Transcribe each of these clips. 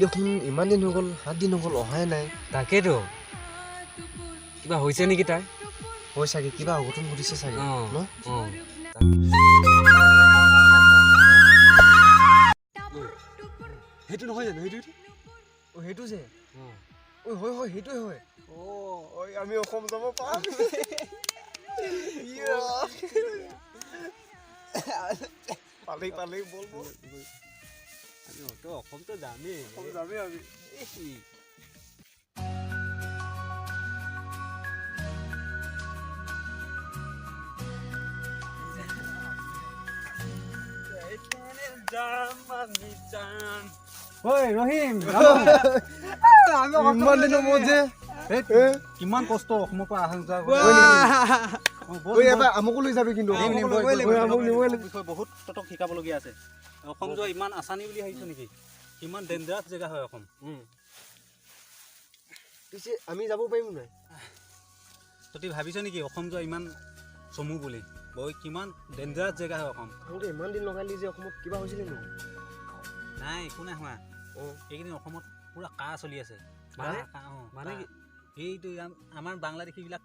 দেখোন ইমান দিন হৈ গ'ল 7 দিন হৈ গ'ল অহাই নাই তাকেতো কিবা হৈছে নেকি তাই হয় চাগে কিবা অঘটন ঘটিছে চাগে ন সেইটো নহয় জানো সেইটো যে হয় হয় সেইটোৱে হয় আমি অসম যাব পাম পালেই বল অসমতো যামেই আমি ৰহিম ইমান দিনৰ মূৰত যে কিমান কষ্ট অসমৰ পৰা অহা যোৱা আমকো লৈ যাবি কিন্তু বহুত ততক শিকাবলগীয়া আছে অসম যোৱা ইমান আচানি বুলি ভাবিছো নেকি কিমান ডেঞ্জাৰাছ জেগা হয় অসম পিছে আমি যাব পাৰিম নাই তহঁতি ভাবিছ নেকি অসম যোৱা ইমান চমু বুলি কিমান ডেঞ্জাৰাছ জেগা হয় অসম ইমান দিন লগালি যে অসমত কিবা হৈছিলে নেকি নাই একো নাই হোৱা এইকেইদিন অসমত পুৰা কাহ চলি আছে মানে এইটো আমাৰ বাংলাদেশীবিলাক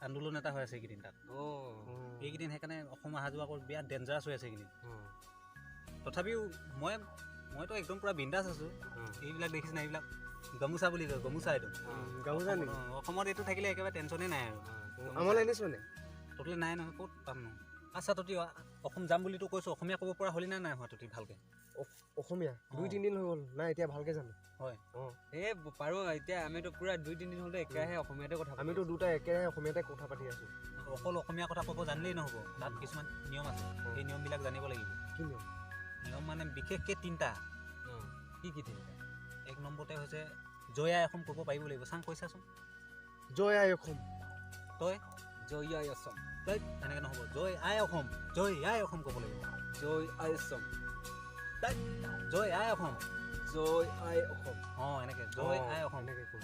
আন্দোলন এটা হৈ আছে এইকেইদিন তাত এইকেইদিন সেইকাৰণে অসম অহা যোৱা কৰি বিৰাট ডেঞ্জাৰাছ হৈ আছে এইকেইদিন তথাপিও মইতো একদম পুৰা বিন্দাছ আছোঁ এইবিলাক দেখিছে নাই এইবিলাক গামোচা বুলি কয় গামোচা এইটো গামোচা নেকি অসমত এইটো থাকিলে একেবাৰে টেনশ্যনেই নাই আৰু আমালৈ আনিছ নে তহঁতি নাই নহয় ক'ত পাম ন আচ্ছা তহঁতি অসম যাম বুলিতো কৈছোঁ অসমীয়া ক'ব পৰা হ'লি নাই হোৱা তহঁতি ভালকৈ অসমীয়া 2-3 দিন হৈ গ'ল নাই এতিয়া ভালকৈ জানো হয় এই পাৰোঁ এতিয়া আমিতো পুৰা 2-3 দিন হ'লে একেৰাহে অসমীয়াতে কথা আমিতো দুটা একেৰাহে অসমীয়াতে কথা পাতি আছোঁ অকল অসমীয়া কথা ক'ব জানিলেই নহ'ব তাত কিছুমান নিয়ম আছে সেই নিয়মবিলাক জানিব লাগিব কি নিয়ম নিয়ম মানে বিশেষকৈ 3টা কি 3টা 1 নম্বৰতে হৈছে জয় আই অসম ক'ব পাৰিব লাগিব চাং কৈছাচোন জয় আই অসম তই জয় আই অসম তই এনেকৈ নহ'ব জয় আই অসম ক'ব লাগিব জয় আই অসম জয় আই অসম জয় আই অসম এনেকৈ জয় আই অসম এনেকৈ ক'ব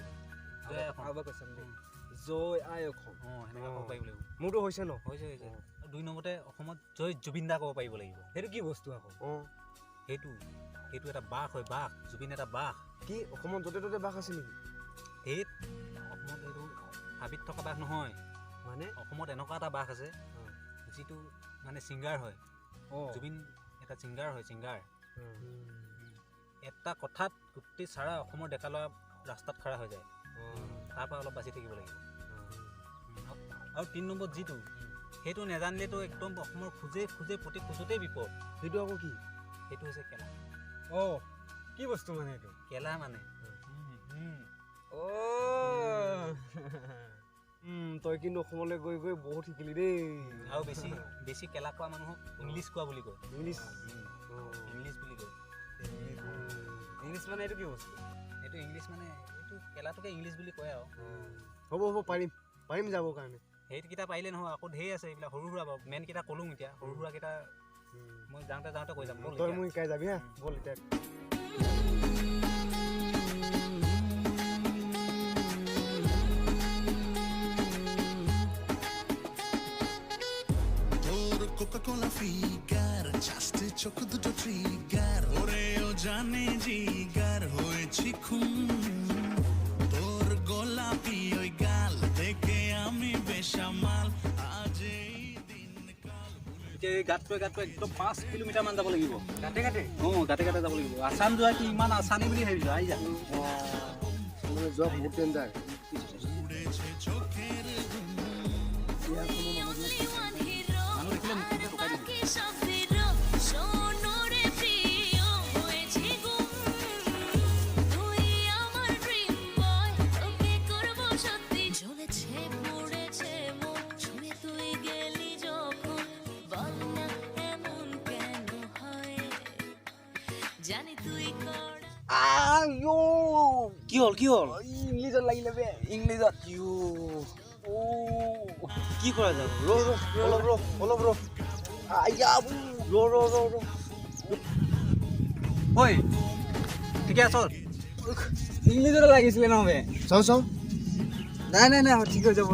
জয় আই অসম আৰু কৈছাম দেই জয় আই অসম সেনেকৈ ক'ব পাৰিব লাগিব মোৰতো হৈছে ন হৈছে 2 নম্বৰতে অসমত জয় জুবিন দা ক'ব পাৰিব লাগিব সেইটো কি বস্তু আকৌ সেইটো এটা বাঘ হয় বাঘ জুবিন এটা বাঘ কি অসমত য'তে ত'তে বাঘ আছে নেকি সেই অসমত এইটো হাবিত থকা বাঘ নহয় মানে অসমত এনেকুৱা এটা বাঘ আছে যিটো মানে ছিংগাৰ হয় জুবিন এটা ছিংগাৰ হয় ছিংগাৰ এটা কথাত গোটেই চাৰা অসমৰ ডেকা ল'ৰা ৰাস্তাত খাৰা হৈ যায় তাৰপৰা অলপ বাচি থাকিব লাগিব আৰু 3 নম্বৰত যিটো সেইটো নেজানিলেতো একদম অসমৰ খোজে প্ৰতি খোজতেই বিপদ সেইটো আকৌ কি সেইটো হৈছে কেলা কি বস্তু মানে এইটো কেলা মানে তই কিন্তু অসমলৈ গৈ গৈ বহুত শিকিলি দেই আৰু বেছি কেলা কোৱা মানুহক ইংলিছ কোৱা বুলি কয় ইংলিছ বুলি কয় ইংলিছ মানে এইটো কি বস্তু এইটো ইংলিছ মানে এইটো কেলাটোকে ইংলিছ বুলি কয় আৰু হ'ব পাৰিম যাবৰ কাৰণে সেইকেইটা পাৰিলে নহয় আকৌ ঢেৰ আছে এইবিলাক সৰু সুৰা বাৰু মেইনকেইটা ক'লোঁ এতিয়া সৰু সুৰাকেইটা মই যাওঁতে কৈ যাম তই মোক শিকাই যাবি হা ব'ল এতিয়া Coca-Cola figure, just চোখ দুটো ট্রিগার ওরেও জানে জিগার হয়েছি খুন তোর গোলাপি ওই গাল দেখে আমি বেসামাল আজ এই দিন কাল এতিয়া এই গাঁতটো একদম 5 কিলোমিটাৰ মান যাব লাগিব গাতে গাতে যাব লাগিব আসাম যোৱা কি ইমান আসানি বুলি ভাবিছো আহি যা মানে যোৱা বহুত টেঞ্জাৰ উড়েছে চোখেৰ কি হ'ল ইংলিছত লাগিলে বে ইংলিছত কি কৰা যাব অলপ ৰ আয়া ঐ ঠিকে আছ ইংলিছতে লাগিছিলে নহ'বে চাওঁ নাই ঠিক হৈ যাব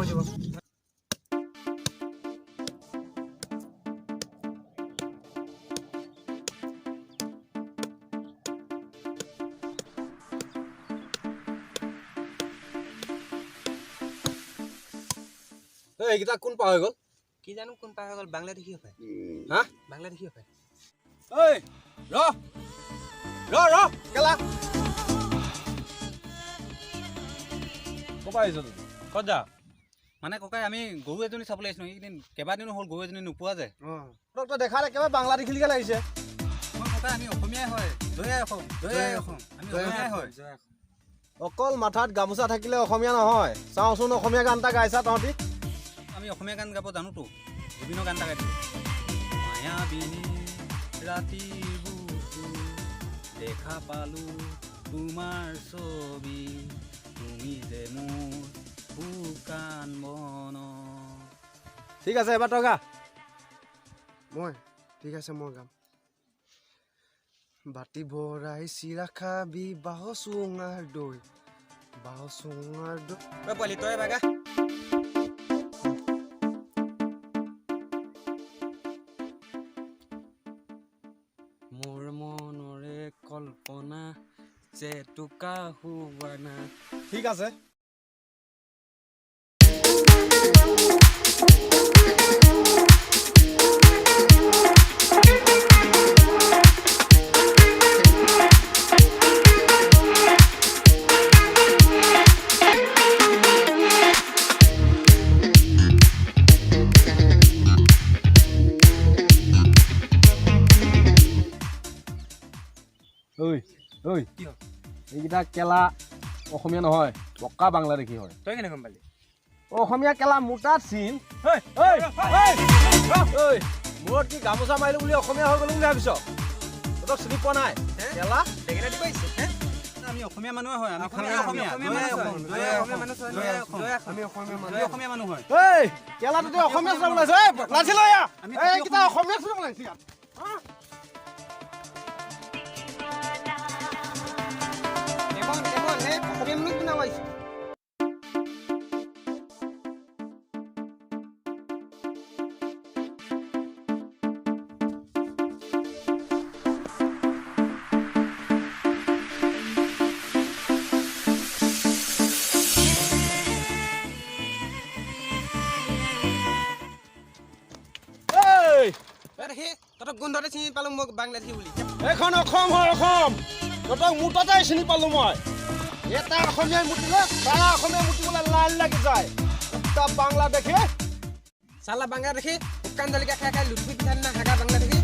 এইকেইটা কোন পাৰ হৈ গ'ল কি জানো কোন পাৰ হৈ গ'ল বাংলাদেশী হপায় হা বাংলাদেশী হপায় ঐ ৰ কেলা ক'পা আহিছ ক'ত যা মানে ককাই আমি গৰু এজনী চাবলৈ আহিছিলোঁ এইকেইদিন কেইবাদিনো হ'ল গৰু এজনী নোপোৱা যায় তোক তই দেখাত একেবাৰে বাংলাদেশী লিখা লাগিছে ককাই আমি অসমীয়াই হয় জয় অসম আমি অসমীয়াই হয় অকল মাথাত গামোচা থাকিলে অসমীয়া নহয় চাওঁচোন অসমীয়া গান এটা গাইছা তহঁতি আমি অসমীয়া গান গাব জানোতো জুবিনৰ গান এটা গাইছোঁ মায়াবিনী ৰাতি বুকু দেখা পালো তোমাৰ ছবি তুমি যে মোৰ শুকান মন ঠিক আছে এবাৰ তই গা ঠিক আছে মই গাম বাতি ভৰাই চিৰা খাবি বাহ চুঙাৰ দৈ পোৱালি তই বাগা মোৰ মনৰে কল্পনা যে টোকা হুৱানা ঠিক আছে এইকেইটা কেলা অসমীয়া নহয় পক্কা বাংলাদেশী হয় তই কেনে গম পালি অসমীয়া কেলা মোটাত চিন মূৰত কি গামোচা মাৰিলো বুলি অসমীয়া হৈ গ'লো বুলি ভাবিছ তহঁতক চিনি পোৱা নাই কেলা বেঙেনা দিব আহিছে আমি অসমীয়া মানুহে হয় আমি অসমীয়া মানুহ হয় কেলা তহঁতি অসমীয়া চাব ওলাইছ লাচিল এইকেইটা অসমীয়া চাব ওলাইছে অসমীয়া মানুহ কোনে আহিছে তহঁতক গোন্ধতে চিনি পালো মই বাংলাদেশী বুলি এইখন অসম হয় অসম তহঁতক মুঠতে চিনি পালো মই এটা অসমীয়াই মুতিলে তাৰা অসমীয়াই মুতিবলৈ লাইন লাগি যায় উত্তৰ বাংলাদেশী চালা বাংলাদেশী শুকান জলকীয়া খাই লুঠি পিঠা হাগা বাংলাদেশী